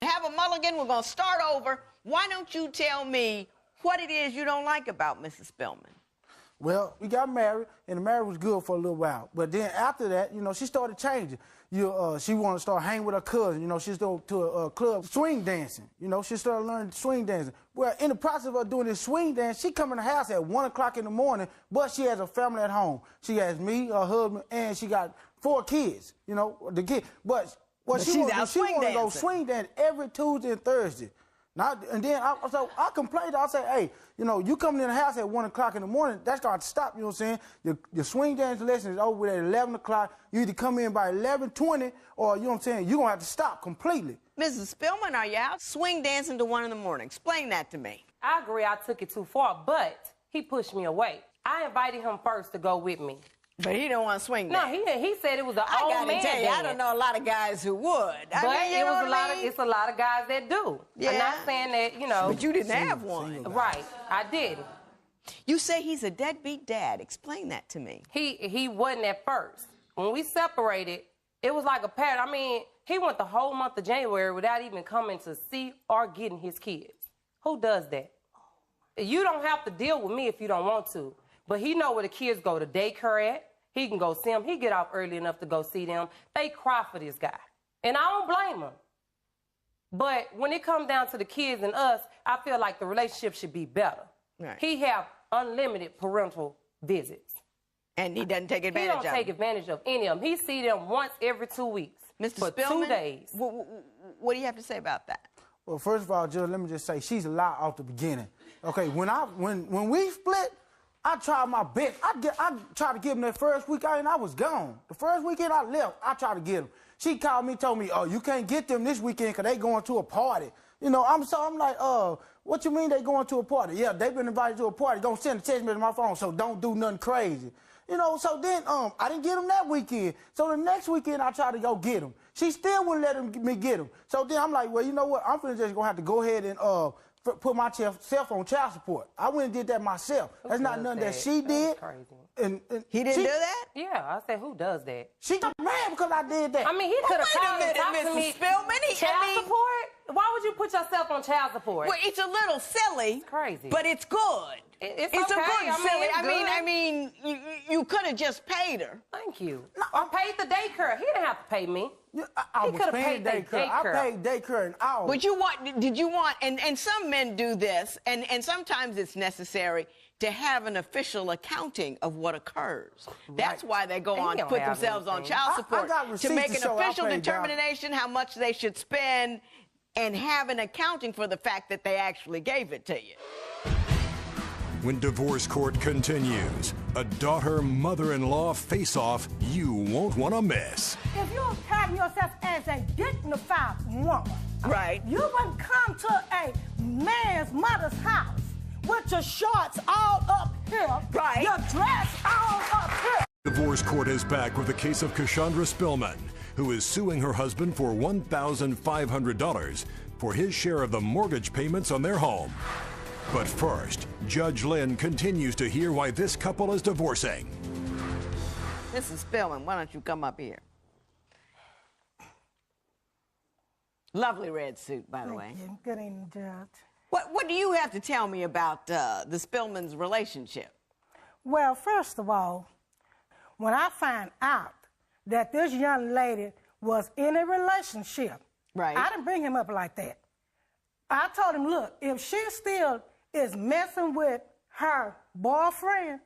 Have a mulligan. We're going to start over. Why don't you tell me what it is you don't like about Mrs. Spillman? Well, we got married, and the marriage was good for a little while. But then after that, you know, she started changing. She wanted to start hanging with her cousin. You know, she started to a club swing dancing. You know, she started learning swing dancing. Well, in the process of her doing this swing dance, she come in the house at 1 o'clock in the morning, but she has a family at home. She has me, her husband, and she got 4 kids, you know, the kid. But she wants to go swing dance every Tuesday and Thursday. And then I complained. I say, hey, you know, you coming in the house at 1 o'clock in the morning, that's got to stop, you know what I'm saying? Your swing dance lesson is over at 11 o'clock. You either come in by 11:20 or, you know what I'm saying, you're going to have to stop completely. Mrs. Spillman, are you out swing dancing to 1 in the morning? Explain that to me. I agree I took it too far, but he pushed me away. I invited him first to go with me. But he don't want to swing dance. No, he said it was an old man dance. I gotta tell you, I don't know a lot of guys who would. But it's a lot of guys that do. Yeah. I'm not saying that, you know. But you didn't have one. Right, I didn't. You say he's a deadbeat dad. Explain that to me. He wasn't at first. When we separated, it was like a pattern. I mean, he went the whole month of January without even coming to see or getting his kids. Who does that? You don't have to deal with me if you don't want to. But he know where the kids go to daycare at. He can go see them. He get off early enough to go see them. They cry for this guy. And I don't blame him. But when it comes down to the kids and us, I feel like the relationship should be better. Right. He have unlimited parental visits. And he doesn't take advantage of them. He don't take advantage of any of them. He see them once every 2 weeks. Mr. For Spillman, 2 days. What do you have to say about that? Well, first of all, Judge, let me just say, she's a lie off the beginning. Okay, when we split, I tried my best. I tried to give him that first weekend, I was gone. The first weekend I left, I tried to get him. She called me, told me, oh, you can't get them this weekend because they going to a party. You know, I'm like, what you mean they going to a party? Yeah, they've been invited to a party. Don't send a text message to my phone, so don't do nothing crazy. You know, so then I didn't get him that weekend. So the next weekend I tried to go get him. She still wouldn't let me get him. So then I'm like, well, you know what? I'm just going to have to go ahead and put myself on child support. I went and did that myself. That's not nothing that she did. Crazy. And he didn't do that? Yeah, I said, who does that? She got mad because I did that. I mean, he could have called and talked to me. Spillman, Child support? Why would you put yourself on child support? Well, it's a little silly. It's crazy. But it's good. It's okay. A good silly. I mean, you could have just paid her. Thank you. I paid the daycare. He didn't have to pay me. I was paying daycare. I paid daycare an hour. But did you want, and some men do this, and sometimes it's necessary to have an official accounting of what occurs. Right. That's why they go on to put themselves on child support, to make an official determination how much they should spend and have an accounting for the fact that they actually gave it to you. When divorce court continues, a daughter-mother-in-law face-off you won't want to miss. If you carry yourself as a dignified woman, right, you wouldn't come to a man's mother's house with your shorts all up here, right, your dress all up here. Divorce court is back with the case of Cassandra Spillman, who is suing her husband for $1,500 for his share of the mortgage payments on their home. But first, Judge Lynn continues to hear why this couple is divorcing. Mrs. Spillman, why don't you come up here? Lovely red suit, by the way. Thank you. Good evening, Judge. What do you have to tell me about the Spillman's relationship? Well, first of all, when I find out that this young lady was in a relationship, right, I didn't bring him up like that. I told him, look, if she still is messing with her boyfriend,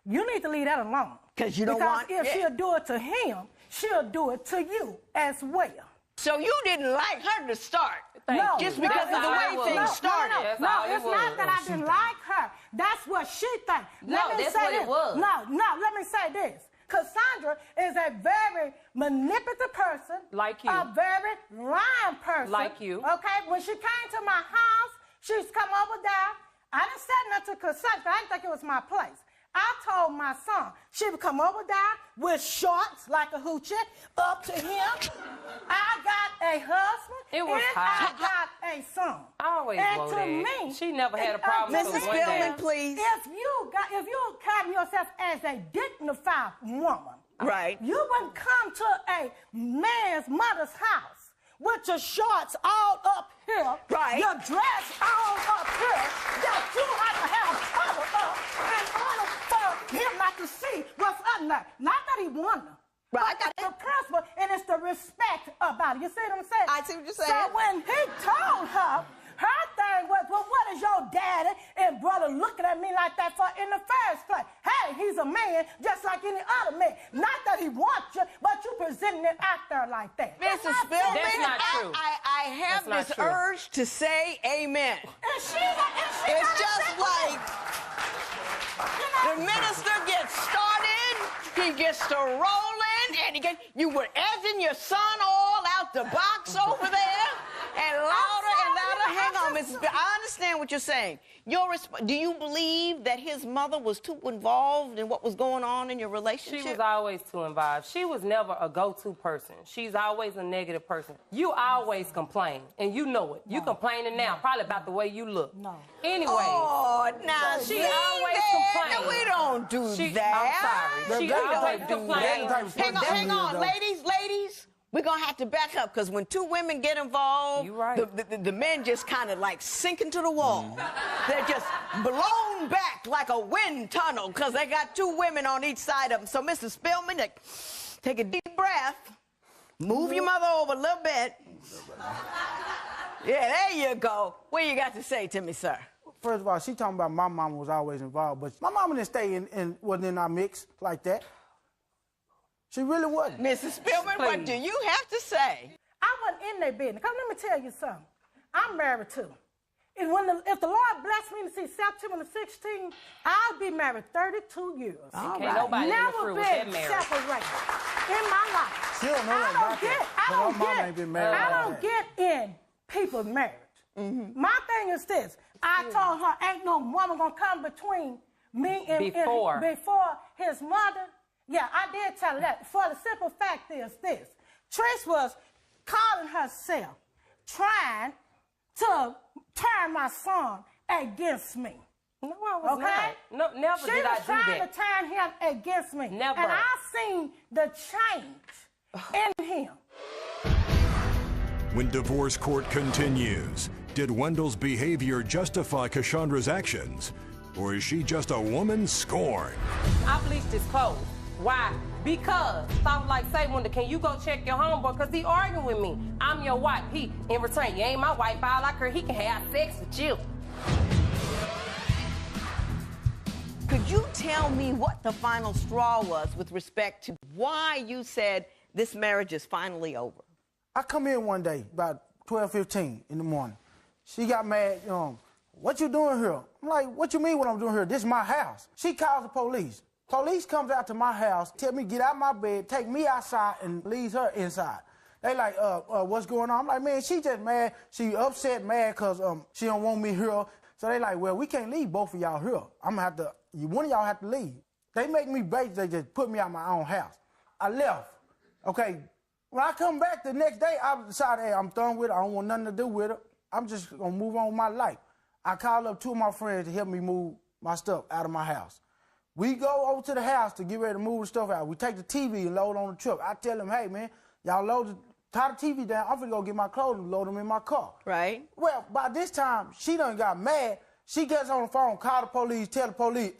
you need to leave that alone. Because you don't want... Because if she'll do it to him, she'll do it to you as well. So you didn't like her to start? No. Just because of the way things started? No, it's not that I didn't like her. That's what she thinks. No, that's what it was. No, let me say this. Cassandra is a very manipulative person. Like you. A very lying person. Like you. Okay? When she came to my house, she's come over there. I didn't say nothing to Cassandra. I didn't think it was my place. I told my son she would come over there with shorts like a hoochie up to him. I got a husband. It was and hot. I got a son. I always and to that. me, she never had a problem Mrs. Spillman, please. If you carry yourself as a dignified woman, right, you wouldn't come to a man's mother's house with your shorts all up here, right, your dress all up here, that you have to have covered up in order for him not to see what's up there. Not that he won them. Right. But it's the principle and it's the respect about it. You see what I'm saying? I see what you're saying. So when he told her, her thing was, well, what is your daddy and brother looking at me like that for in the first place? Hey, he's a man just like any other man. Not that he wants you, but you presenting it out there like that. Mrs. Spillman, that's not true. I have this urge to say amen. And she it's just like the minister gets started, he gets to rolling, and you were edging your son all out the box over there, and louder and louder. Hang on, Mrs. Bill. I understand what you're saying. Do you believe that his mother was too involved in what was going on in your relationship? She was always too involved. She was never a go-to person. She's always a negative person. You always complain, and you know it. You complaining now, probably about the way you look. No. Anyway. Oh, now she always complains. No, we don't do that. I'm sorry. She always complains. Hang on, ladies. We're going to have to back up, because when two women get involved, the men just kind of like sink into the wall. They're just blown back like a wind tunnel, because they got two women on each side of them. So, Mrs. Spillman, take a deep breath. Move your mother over a little bit. Yeah, there you go. What you got to say to me, sir? First of all, she talking about my mama was always involved, but my mama didn't stay wasn't in our mix like that. She really wasn't. Mrs. Spillman, what do you have to say? I wasn't in their business. Because let me tell you something. I'm married too. And if the Lord bless me to see September the 16th, I'll be married 32 years. All right. Nobody never been separated in my life. She don't know I don't get in people's marriage. Mm-hmm. My thing is this. I told her ain't no woman gonna come between me and before his mother. Yeah, I did tell her that. For the simple fact is this. Trish was calling herself, trying to turn my son against me. No, I was not. No, never did I do that. She was trying to turn him against me. Never. And I seen the change in him. When divorce court continues, did Wendell's behavior justify Cashandra's actions? Or is she just a woman scorned? I bleached his clothes. Why? Because I was like, say, Wendell, can you go check your homeboy? Because he arguing with me. I'm your wife. He, in return, you ain't my wife. I like her. He can have sex with you. Could you tell me what the final straw was with respect to why you said this marriage is finally over? I come in one day, about 12:15 in the morning. She got mad, what you doing here? I'm like, what you mean what I'm doing here? This is my house. She calls the police. Police comes out to my house, tell me get out my bed, take me outside, and leaves her inside. They like, what's going on? I'm like, man, she just mad. She upset, mad, because she don't want me here. So they like, well, we can't leave both of y'all here. I'm going to have to, one of y'all have to leave. They make me bait, they just put me out my own house. I left. Okay, when I come back the next day, I decided, hey, I'm done with it. I don't want nothing to do with it. I'm just going to move on with my life. I called up two of my friends to help me move my stuff out of my house. We go over to the house to get ready to move the stuff out. We take the TV and load on the truck. I tell them, hey, man, y'all tie the TV down. I'm finna go get my clothes and load them in my car. Right. Well, by this time, she done got mad. She gets on the phone, call the police, tell the police,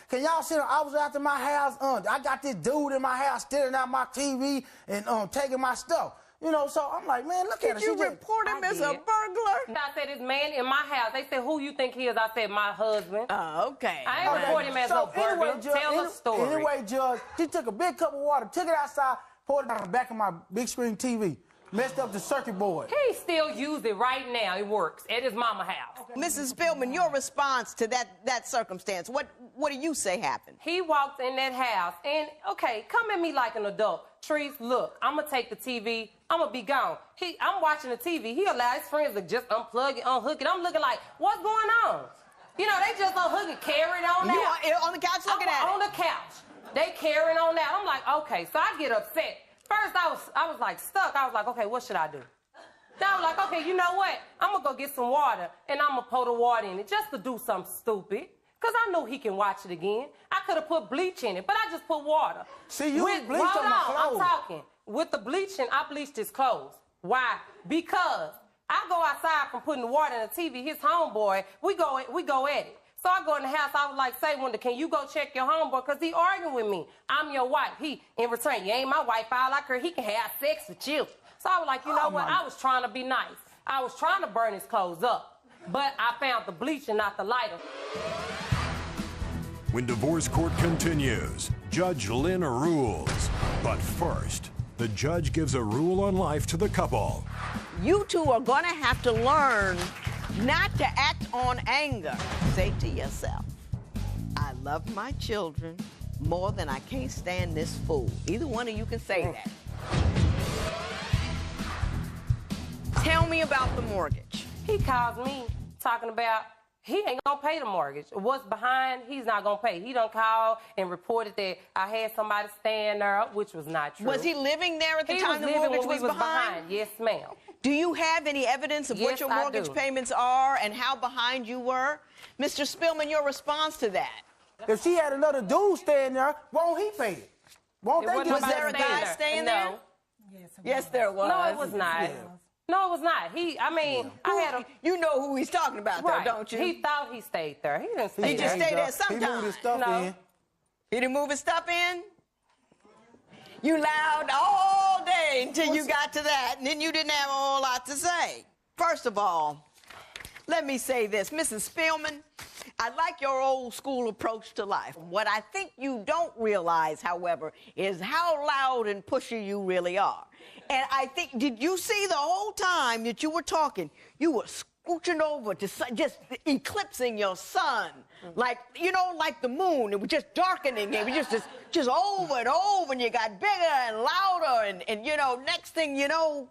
can y'all see I was out to my house, I got this dude in my house stealing out my TV and taking my stuff. So I'm like, man, look at her. Did you report him as a burglar? I said, this man in my house. They said, who you think he is? I said, my husband. Oh, okay. I ain't report him as a burglar. Anyway, Judge, tell the story. Anyway, Judge, she took a big cup of water, took it outside, poured it on the back of my big screen TV, messed up the circuit board. He still used it right now. It works at his mama house. Okay. Mrs. Spillman, your response to that circumstance, what do you say happened? He walked in that house and, okay, come at me like an adult. Trees, look, I'm going to take the TV. I'm going to be gone. I'm watching the TV. He allowed his friends to just unplug it, unhook it. I'm looking like, what's going on? They just unhook it, carry it on out. You on the couch looking at it? On the couch. They carrying on out. I'm like, okay. So I get upset. First, I was like stuck. I was like, okay, what should I do? Then I was like, okay, you know what? I'm going to go get some water, and I'm going to pour the water in it just to do something stupid. Because I knew he can watch it again. I could have put bleach in it, but I just put water. See, you bleach on my clothes. I'm talking. With the bleaching, I bleached his clothes. Why? Because I go outside from putting the water in the TV. His homeboy, we go at it. So I go in the house. I was like, say, Wanda, can you go check your homeboy? Because he arguing with me. I'm your wife. He, in return, you ain't my wife. I like her. He can have sex with you. So I was like, you know what? I was trying to be nice. I was trying to burn his clothes up. But I found the bleach and not the lighter. When divorce court continues, Judge Lynn rules. But first, the judge gives a rule on life to the couple. You two are going to have to learn not to act on anger. Say to yourself, I love my children more than I can't stand this fool. Either one of you can say that. Tell me about the mortgage. He calls me talking about he ain't gonna pay the mortgage. What's behind, he's not gonna pay. He done called and reported that I had somebody staying there, which was not true. Was he living there at the time the mortgage was behind? Yes, ma'am. Do you have any evidence of what your mortgage payments are and how behind you were? Mr. Spillman, your response to that? If she had another dude staying there, won't he pay it? Was there a guy staying there? Yes, there was. No, it was not. Yeah. No, it was not. I had a... You know who he's talking about, though, don't you? He thought he stayed there. He didn't stay there. He just stayed there sometimes. He moved his stuff in. He didn't move his stuff in? You lied all day until you got to that, and then you didn't have a whole lot to say. First of all, let me say this. Mrs. Spillman, I like your old school approach to life. What I think you don't realize, however, is how loud and pushy you really are. And I think, did you see the whole time that you were talking, you were scooching over to just eclipsing your son. Like, you know, like the moon. It was just darkening. It was just over and over, and you got bigger and louder. And you know, next thing you know,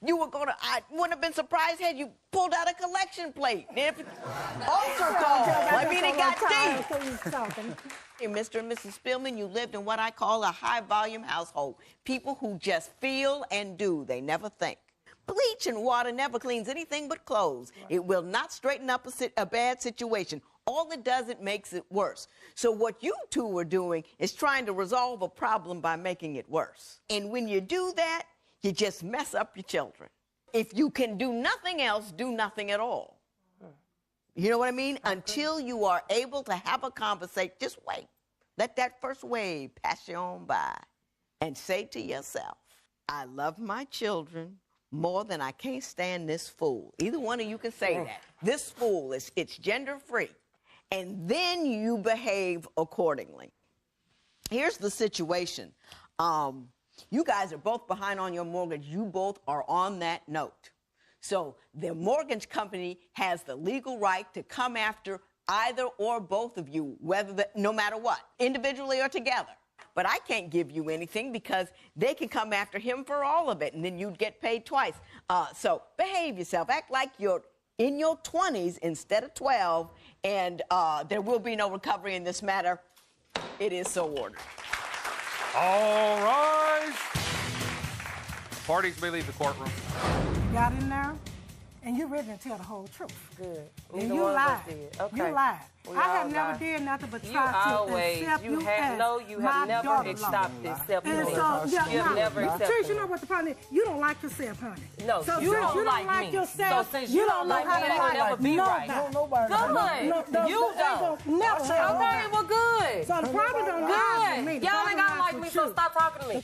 you were going to, I wouldn't have been surprised had you pulled out a collection plate. Altar call. I mean, it got deep. Mr. and Mrs. Spillman, you lived in what I call a high-volume household. People who just feel and do. They never think. Bleach and water never cleans anything but clothes. Right. It will not straighten up a bad situation. All it does, it makes it worse. So what you two are doing is trying to resolve a problem by making it worse. And when you do that, you just mess up your children. If you can do nothing else, do nothing at all. You know what I mean? Okay. Until you are able to have a conversation, just wait. Let that first wave pass you on by and say to yourself, I love my children more than I can't stand this fool. Either one of you can say that. This fool, it's gender-free. And then you behave accordingly. Here's the situation. You guys are both behind on your mortgage. You both are on that note. So the mortgage company has the legal right to come after either or both of you, no matter what, individually or together. But I can't give you anything because they can come after him for all of it, and then you'd get paid twice. So behave yourself. Act like you're in your 20s instead of 12, and there will be no recovery in this matter. It is so ordered. All rise. Parties may leave the courtroom. You got in there, and you really didn't tell the whole truth. Good. And you lied. Okay. You lied. I have never did nothing but try to accept you as you have never stopped accepting me. You have never accepted Trish, you know what the problem is? You don't like yourself, honey. No, so you don't like me. Yourself, so since you don't like me, it'll never be right. Good. You don't. Never. Okay, well, good. So the problem don't lie with me. Y'all ain't gotta like me, so stop talking to me.